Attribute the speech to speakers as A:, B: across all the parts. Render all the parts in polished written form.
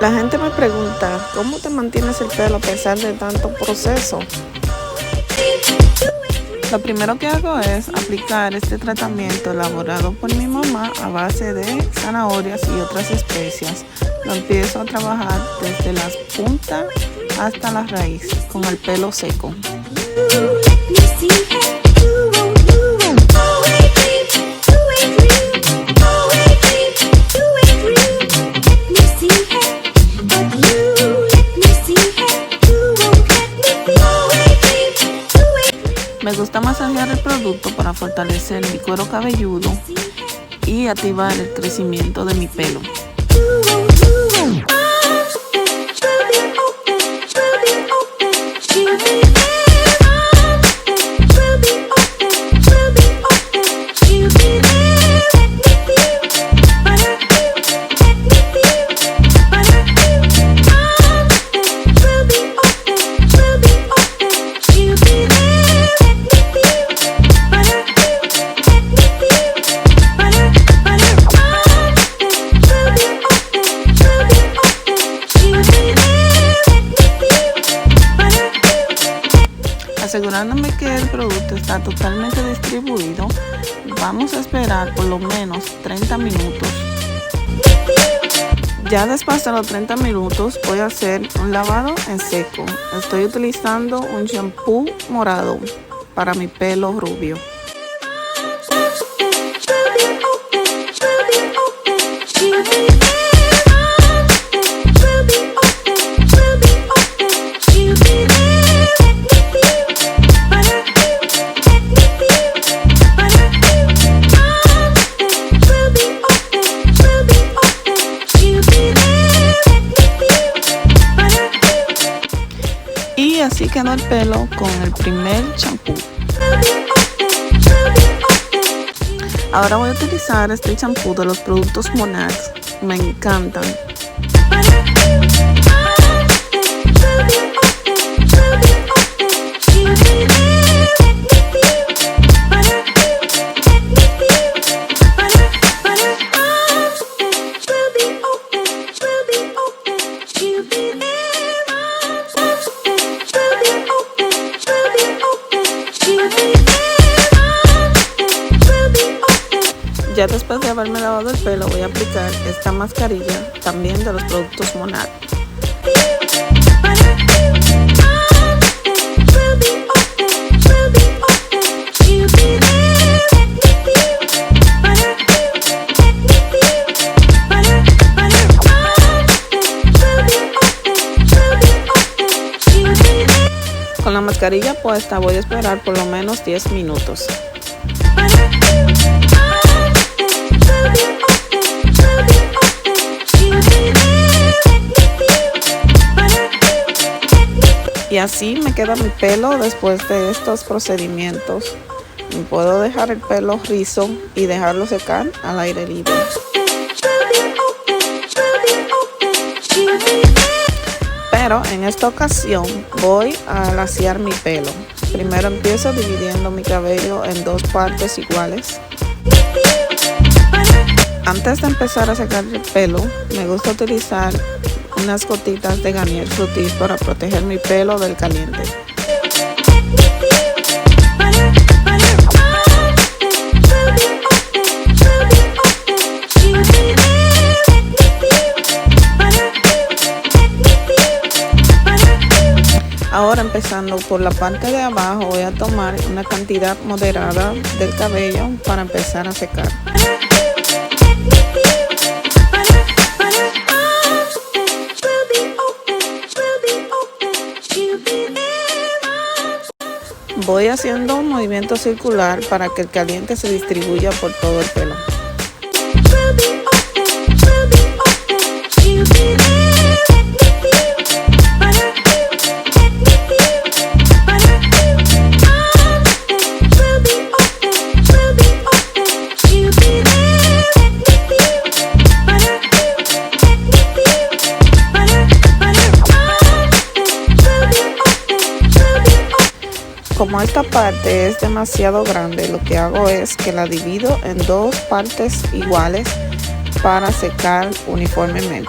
A: La gente me pregunta, ¿cómo te mantienes el pelo a pesar de tanto proceso? Lo primero que hago es aplicar este tratamiento elaborado por mi mamá a base de zanahorias y otras especias. Lo empiezo a trabajar desde las puntas hasta la raíz con el pelo seco. Me gusta masajear el producto para fortalecer mi cuero cabelludo y activar el crecimiento de mi pelo. Asegurándome que el producto está totalmente distribuido, vamos a esperar por lo menos 30 minutos. Ya después de los 30 minutos voy a hacer un lavado en seco. Estoy utilizando un shampoo morado para mi pelo rubio. Y así quedó el pelo con el primer champú. Ahora voy a utilizar este champú de los productos Monarch. Me encantan. Ya después de haberme lavado el pelo voy a aplicar esta mascarilla también de los productos Monarch. Con la mascarilla puesta voy a esperar por lo menos 10 minutos. Y así me queda mi pelo después de estos procedimientos. Puedo dejar el pelo rizo y dejarlo secar al aire libre. Pero en esta ocasión voy a laciar mi pelo. Primero empiezo dividiendo mi cabello en dos partes iguales. Antes de empezar a secar el pelo, me gusta utilizar unas gotitas de Garnier Fructis para proteger mi pelo del caliente. Ahora, empezando por la parte de abajo, voy a tomar una cantidad moderada del cabello para empezar a secar. Voy haciendo un movimiento circular para que el caliente se distribuya por todo el pelo. Como esta parte es demasiado grande, lo que hago es que la divido en dos partes iguales para secar uniformemente.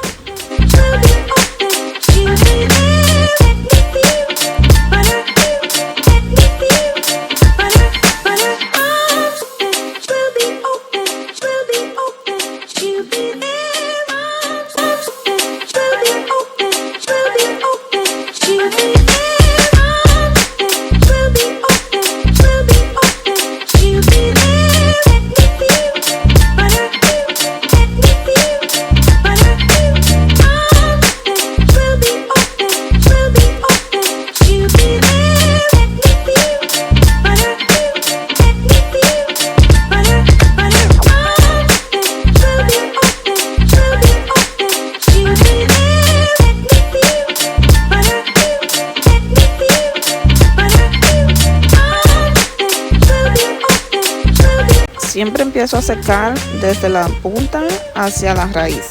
A: Siempre empiezo a secar desde la punta hacia la raíz.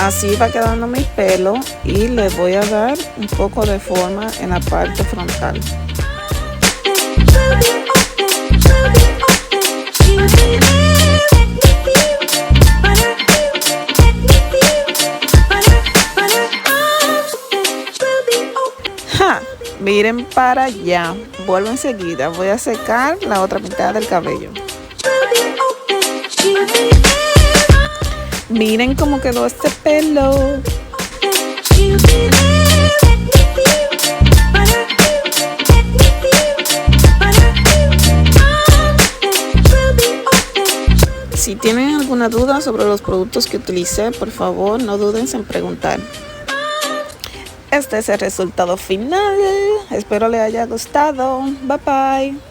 A: Así va quedando mi pelo y le voy a dar un poco de forma en la parte frontal. ¡Ja! Miren para allá. Vuelvo enseguida. Voy a secar la otra mitad del cabello. Miren cómo quedó este pelo. Si tienen alguna duda sobre los productos que utilicé, por favor no duden en preguntar. Este es el resultado final. Espero les haya gustado. Bye bye.